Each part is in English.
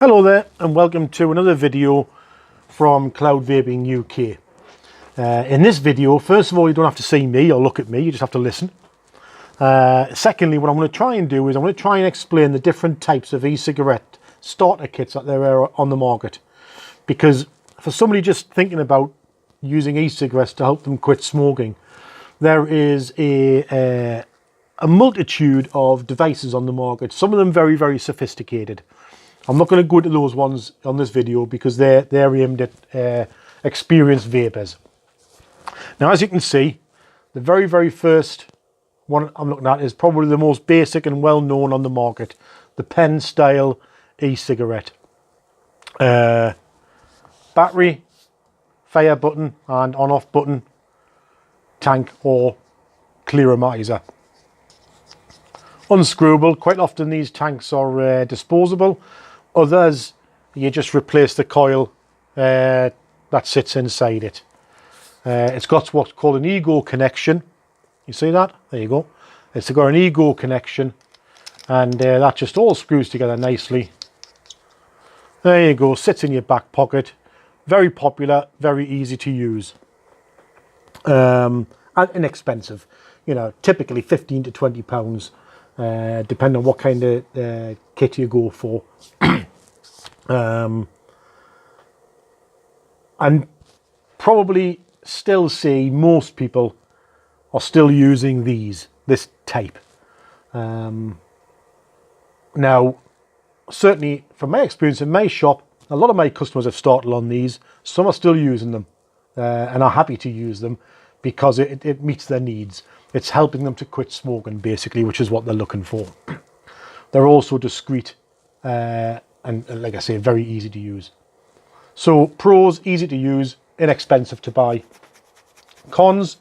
Hello there and welcome to another video from Cloud Vaping UK. In this video, first of all, you don't have to see me or look at me, you just have to listen. Secondly, what I'm going to try and do is I'm going to try and explain the different types of e-cigarette starter kits that there are on the market. Because for somebody just thinking about using e-cigarettes to help them quit smoking, there is a multitude of devices on the market, some of them very, very sophisticated. I'm not going to go into those ones on this video because they're aimed at experienced vapers. Now, as you can see, the very, very first one I'm looking at is probably the most basic and well known on the market, the Penstyle e-cigarette. Battery, fire button and on-off button, tank or clearomizer. Unscrewable. Quite often these tanks are disposable. Others, you just replace the coil that sits inside it. It's got what's called an ego connection. You see that? There you go. It's got an ego connection, and that just all screws together nicely. There you go. Sits in your back pocket. Very popular, very easy to use, and inexpensive. You know, typically 15 to 20 pounds. Depending on what kind of kit you go for. And probably still see most people are still using this type. Now, certainly from my experience in my shop, a lot of my customers have started on these. Some are still using them and are happy to use them because it meets their needs. It's helping them to quit smoking, basically, which is what they're looking for. They're also discreet and, like I say, very easy to use. So, pros, easy to use, inexpensive to buy. Cons,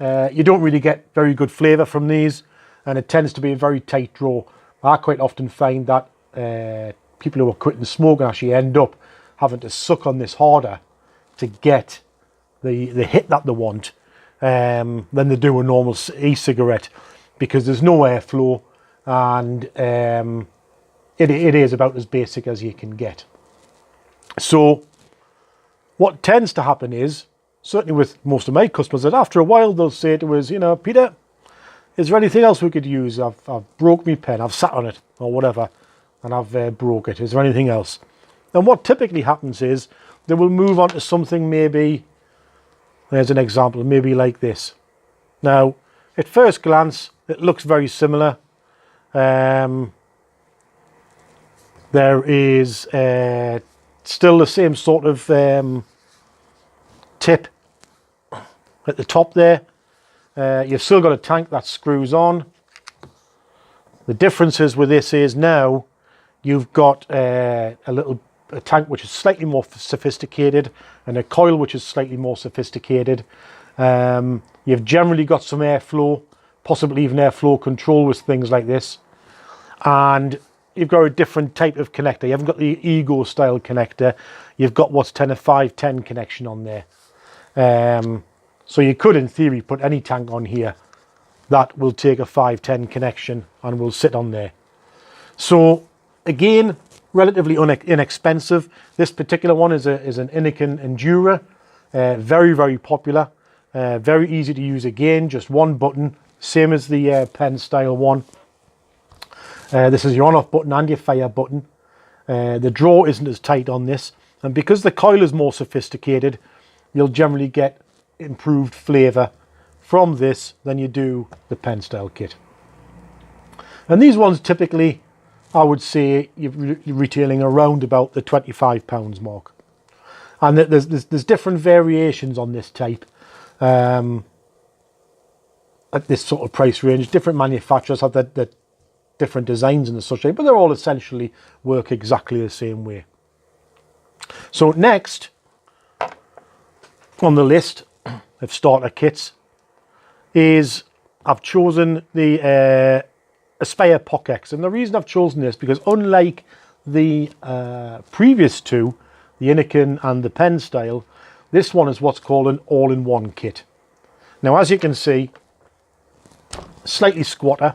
you don't really get very good flavour from these, and it tends to be a very tight draw. I quite often find that people who are quitting smoking actually end up having to suck on this harder to get the hit that they want than they do a normal e-cigarette, because there's no airflow, and it is about as basic as you can get. So what tends to happen is, certainly with most of my customers, that after a while they'll say to us, you know, Peter, is there anything else we could use? I've broke my pen, I've sat on it or whatever, and I've broke it. Is there anything else? And what typically happens is they will move on to something, maybe, there's an example, maybe like this. Now, at first glance, it looks very similar. There is still the same sort of tip at the top there. You've still got a tank that screws on. The differences with this is now you've got a tank which is slightly more sophisticated and a coil which is slightly more sophisticated. You've generally got some airflow, possibly even airflow control with things like this. And you've got a different type of connector. You haven't got the Ego style connector. You've got what's 510 connection on there. So you could, in theory, put any tank on here that will take a 510 connection and will sit on there. So again, relatively inexpensive. This particular one is an Inikin Endura. Very, very popular. Very easy to use again. Just one button, same as the Penstyle one. This is your on-off button and your fire button. The draw isn't as tight on this, and because the coil is more sophisticated, you'll generally get improved flavour from this than you do the Penstyle kit. And these ones typically, I would say, you're retailing around about the £25 mark. And there's different variations on this type at this sort of price range. Different manufacturers have the different designs and such, but they're all essentially work exactly the same way. So next on the list of starter kits is I've chosen the Aspire POC-X, and the reason I've chosen this because unlike the previous two, the Inikin and the Penstyle, this one is what's called an all-in-one kit. Now, as you can see, slightly squatter.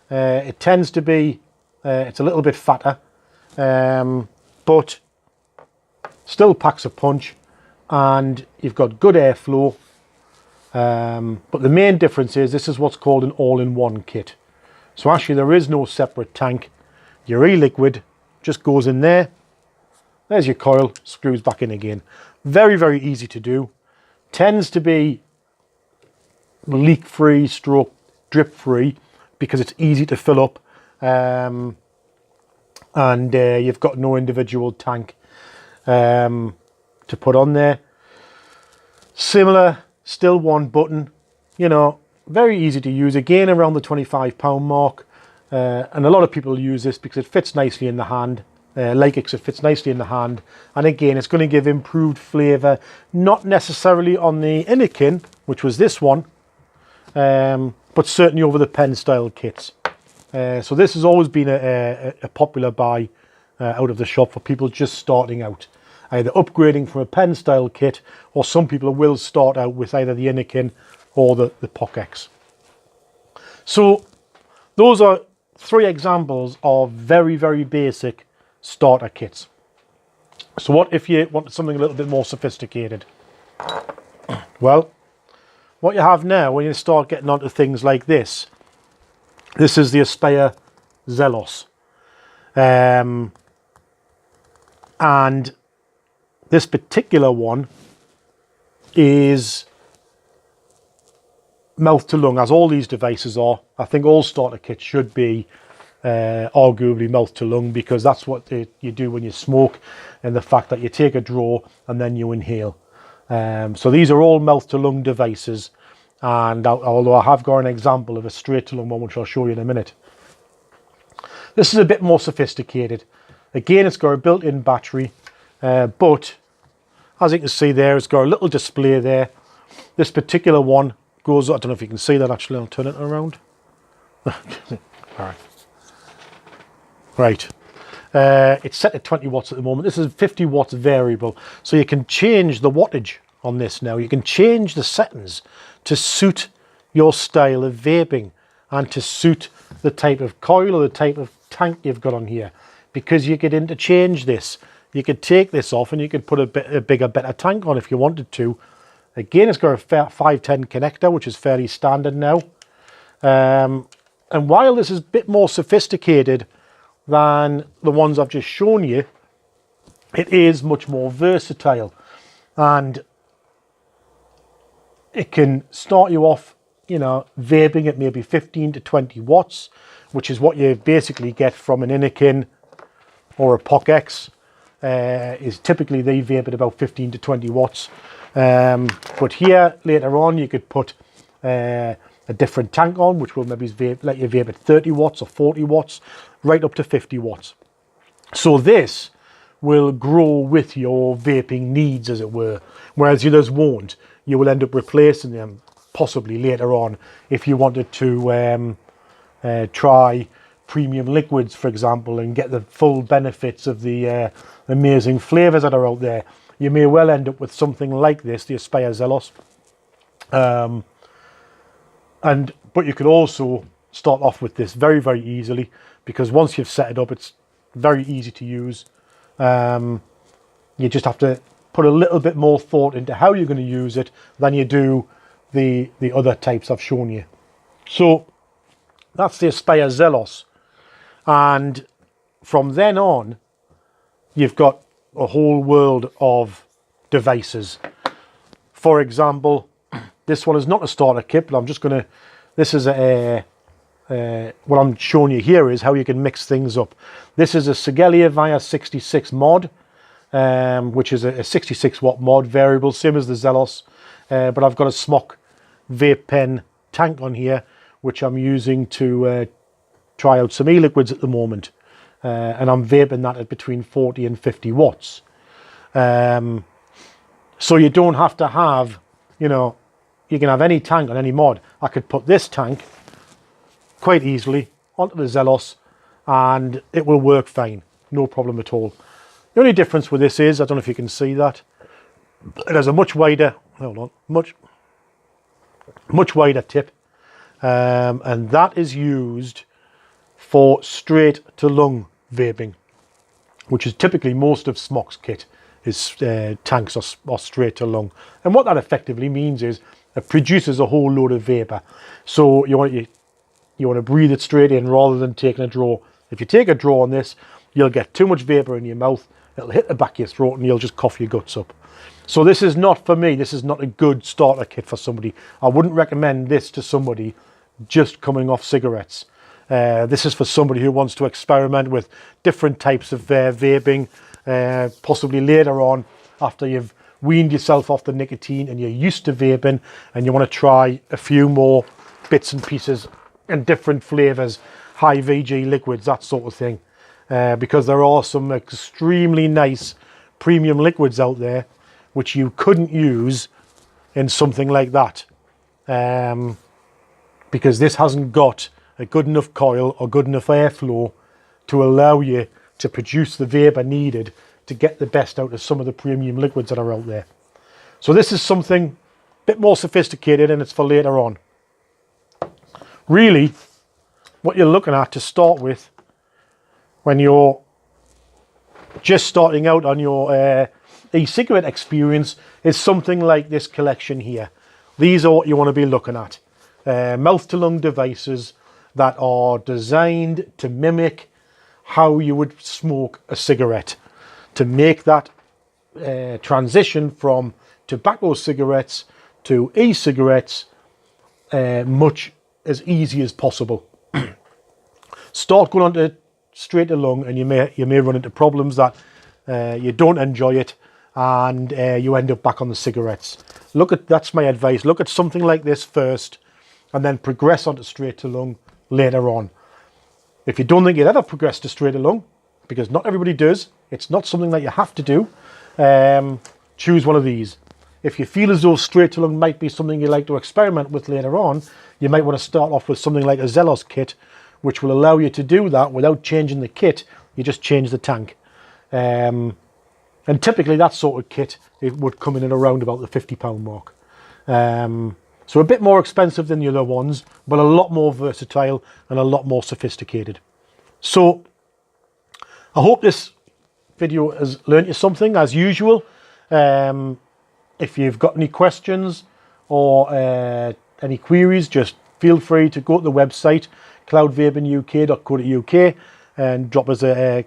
It tends to be, it's a little bit fatter, but still packs a punch, and you've got good airflow. But the main difference is this is what's called an all-in-one kit. So actually there is no separate tank. Your e-liquid just goes in there. There's your coil, screws back in again. Very, very easy to do. Tends to be leak-free, stroke drip-free, because it's easy to fill up. And you've got no individual tank to put on there. Similar, still one button, you know, very easy to use, again around the £25 mark. And a lot of people use this because it fits nicely in the hand. Like it fits nicely in the hand, and again it's going to give improved flavour, not necessarily on the Innikin, which was this one, but certainly over the Penstyle kits. So this has always been a popular buy out of the shop for people just starting out, either upgrading from a Penstyle kit, or some people will start out with either the Innikin or the POC-X. So those are 3 examples of very, very basic starter kits. So what if you want something a little bit more sophisticated? Well, what you have now when you start getting onto things like this is the Avaya Zelos. And this particular one is mouth to lung, as all these devices are. I think all starter kits should be arguably mouth to lung, because that's what you do when you smoke, and the fact that you take a draw and then you inhale. So these are all mouth to lung devices, and although I have got an example of a straight to lung one which I'll show you in a minute, this is a bit more sophisticated. Again, it's got a built-in battery, but as you can see there, it's got a little display there. This particular one goes, I don't know if you can see that actually, I'll turn it around. All right. Right, it's set at 20 watts at the moment. This is 50 watts variable, so you can change the wattage on this now. You can change the settings to suit your style of vaping and to suit the type of coil or the type of tank you've got on here, because you could interchange this. You could take this off and you could put a bigger, better tank on if you wanted to. Again, it's got a 510 connector, which is fairly standard now. And while this is a bit more sophisticated than the ones I've just shown you, it is much more versatile, and it can start you off, you know, vaping at maybe 15 to 20 watts, which is what you basically get from an Innikin or a POC-X. Is typically they vape at about 15 to 20 watts. But here later on you could put a different tank on, which will maybe let you vape at 30 watts or 40 watts, right up to 50 watts. So this will grow with your vaping needs, as it were, whereas the others won't. You will end up replacing them possibly later on if you wanted to try premium liquids, for example, and get the full benefits of the amazing flavors that are out there. You may well end up with something like this, the Avaya Zelos. But you could also start off with this very, very easily, because once you've set it up, it's very easy to use. You just have to put a little bit more thought into how you're going to use it than you do the other types I've shown you. So that's the Avaya Zelos. And from then on, you've got a whole world of devices. For example, this one is not a starter kit, but I'm just going to, this is what I'm showing you here is how you can mix things up. This is a Avaya 66 mod, which is a 66 watt mod variable, same as the Zelos, but I've got a Smok vape pen tank on here, which I'm using to try out some e-liquids at the moment. And I'm vaping that at between 40 and 50 watts. So you don't have to have, you know, you can have any tank on any mod. I could put this tank quite easily onto the Zelos and it will work fine, no problem at all. The only difference with this is, I don't know if you can see that, it has a much wider, hold on, much wider tip, and that is used for straight to lung vaping. which is typically most of Smok's kit, is tanks or straight to lung. And what that effectively means is it produces a whole load of vapor. So you want to breathe it straight in rather than taking a draw. If you take a draw on this, you'll get too much vapor in your mouth. It'll hit the back of your throat and you'll just cough your guts up. So this is not, for me, this is not a good starter kit for somebody. I wouldn't recommend this to somebody just coming off cigarettes. This is for somebody who wants to experiment with different types of vaping, possibly later on after you've weaned yourself off the nicotine and you're used to vaping and you want to try a few more bits and pieces and different flavors, high VG liquids, that sort of thing. Because there are some extremely nice premium liquids out there which you couldn't use in something like that, because this hasn't got a good enough coil or good enough airflow to allow you to produce the vapor needed to get the best out of some of the premium liquids that are out there. So this is something a bit more sophisticated, and it's for later on. Really, what you're looking at to start with when you're just starting out on your e-cigarette experience is something like this collection here. These are what you want to be looking at. Mouth-to-lung devices that are designed to mimic how you would smoke a cigarette, to make that transition from tobacco cigarettes to e-cigarettes much as easy as possible. Start going on to straight to lung and you may run into problems that you don't enjoy it, and you end up back on the cigarettes. That's my advice. Look at something like this first and then progress onto straight to lung later on. If you don't think you'll ever progress to straight to lung, because not everybody does, it's not something that you have to do, choose one of these. If you feel as though straight to lung might be something you like to experiment with later on, you might want to start off with something like a Zelos kit, which will allow you to do that without changing the kit. You just change the tank. And typically that sort of kit, it would come in at around about the £50 mark. So a bit more expensive than the other ones, but a lot more versatile and a lot more sophisticated. So I hope this video has learnt you something, as usual. If you've got any questions or any queries, just feel free to go to the website cloudvapinguk.co.uk and drop us a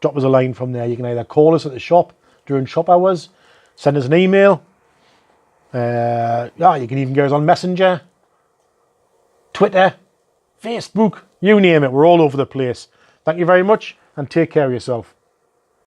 line from there. You can either call us at the shop during shop hours, send us an email. You can even get us on Messenger, Twitter, Facebook, you name it. We're all over the place. Thank you very much and take care of yourself.